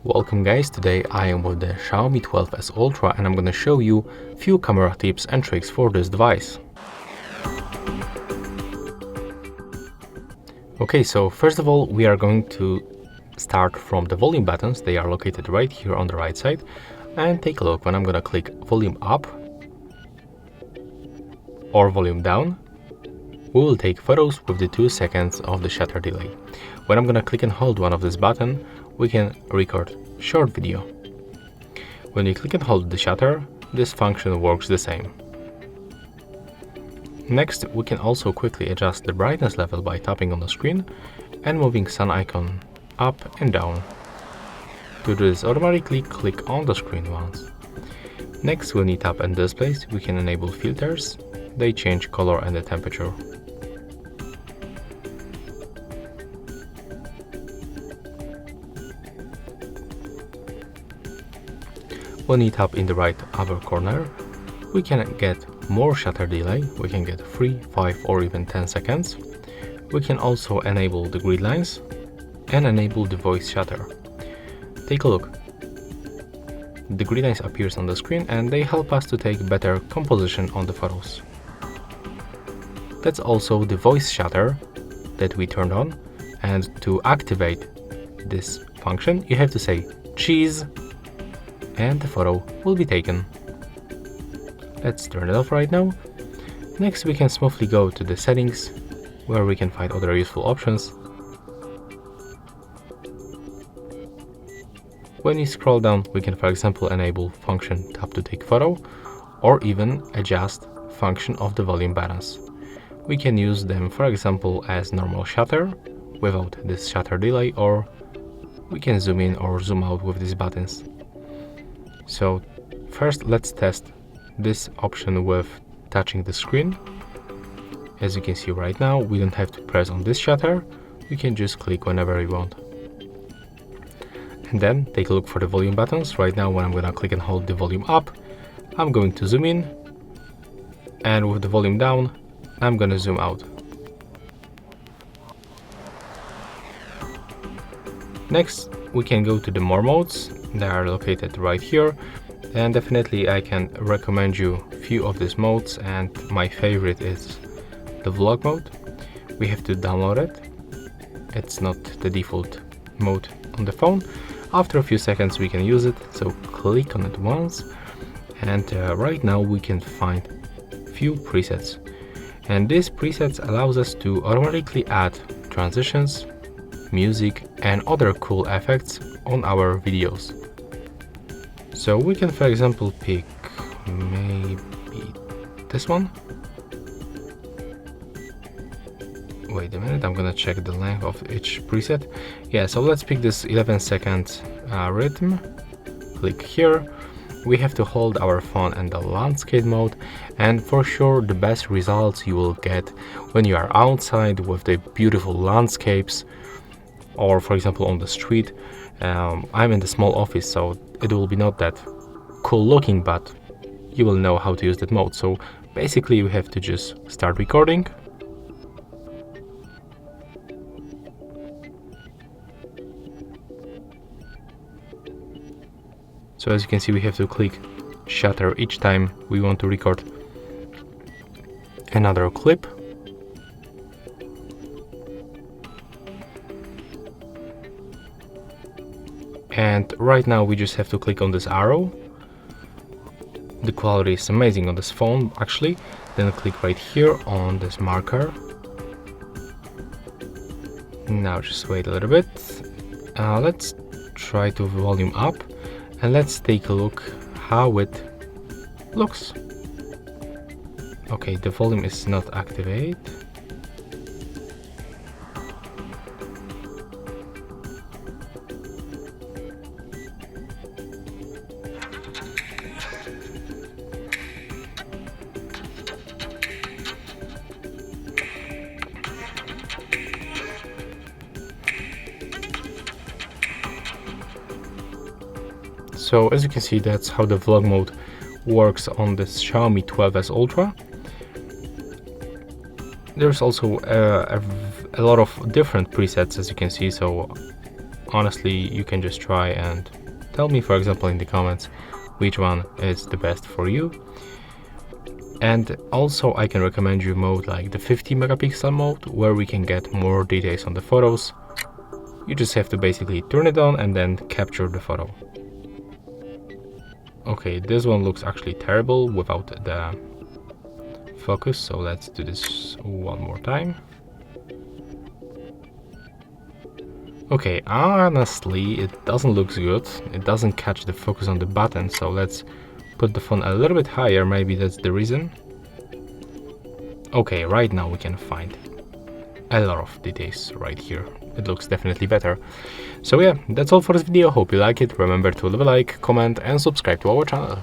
Welcome guys, today I am with the Xiaomi 12S Ultra and I'm gonna show you few camera tips and tricks for this device. Okay, so first of all we are going to start from the volume buttons. They are located right here on the right side, and take a look. When I'm gonna click volume up or volume down, we will take photos with the 2 seconds of the shutter delay. When I'm gonna click and hold one of this button, we can record short video. When you click and hold the shutter, this function works the same. Next, we can also quickly adjust the brightness level by tapping on the screen and moving sun icon up and down. To do this, automatically click on the screen once. Next, when you tap on displays, we can enable filters. They change color and the temperature. When you tap in the right upper corner, we can get more shutter delay. We can get 3, 5 or even 10 seconds. We can also enable the grid lines and enable the voice shutter. Take a look. The grid lines appears on the screen and they help us to take better composition on the photos. That's also the voice shutter that we turned on, and to activate this function you have to say cheese and the photo will be taken. Let's turn it off right now. Next, we can smoothly go to the settings where we can find other useful options. When you scroll down, we can, for example, enable function tap to take photo or even adjust function of the volume buttons. We can use them, for example, as normal shutter without this shutter delay, or we can zoom in or zoom out with these buttons. So first let's test this option with touching the screen. As you can see right now, we don't have to press on this shutter, we can just click whenever we want. And then take a look for the volume buttons. Right now when I'm gonna click and hold the volume up, I'm going to zoom in, and with the volume down, I'm gonna zoom out. Next, we can go to the more modes. They are located right here, and definitely I can recommend you a few of these modes, and my favorite is the vlog mode. We have to download it. It's not the default mode on the phone. After a few seconds we can use it, so click on it once, and right now we can find few presets, and these presets allows us to automatically add transitions, music and other cool effects on our videos. So we can, for example, pick maybe this one. Wait a minute, I'm gonna check the length of each preset. Yeah, so let's pick this 11-second rhythm. Click here. We have to hold our phone in the landscape mode, and for sure the best results you will get when you are outside with the beautiful landscapes, or for example on the street. I'm in the small office, so it will be not that cool looking, but you will know how to use that mode. So basically you have to just start recording. So as you can see, we have to click shutter each time we want to record another clip. And right now we just have to click on this arrow. The quality is amazing on this phone actually. Then click right here on this marker. Now just wait a little bit. Let's try to volume up, and let's take a look how it looks. Okay, the volume is not activated. So as you can see, that's how the vlog mode works on this Xiaomi 12S Ultra. There's also a lot of different presets, as you can see. So honestly, you can just try and tell me, for example, in the comments which one is the best for you. And also I can recommend you mode like the 50 megapixel mode, where we can get more details on the photos. You just have to basically turn it on and then capture the photo. Okay, this one looks actually terrible without the focus, so let's do this one more time. Okay, honestly, it doesn't look good. It doesn't catch the focus on the button, so let's put the phone a little bit higher, maybe that's the reason. Okay, right now we can find a lot of details right here. It looks definitely better. So yeah, that's all for this video. Hope you like it. Remember to leave a like, comment and subscribe to our channel.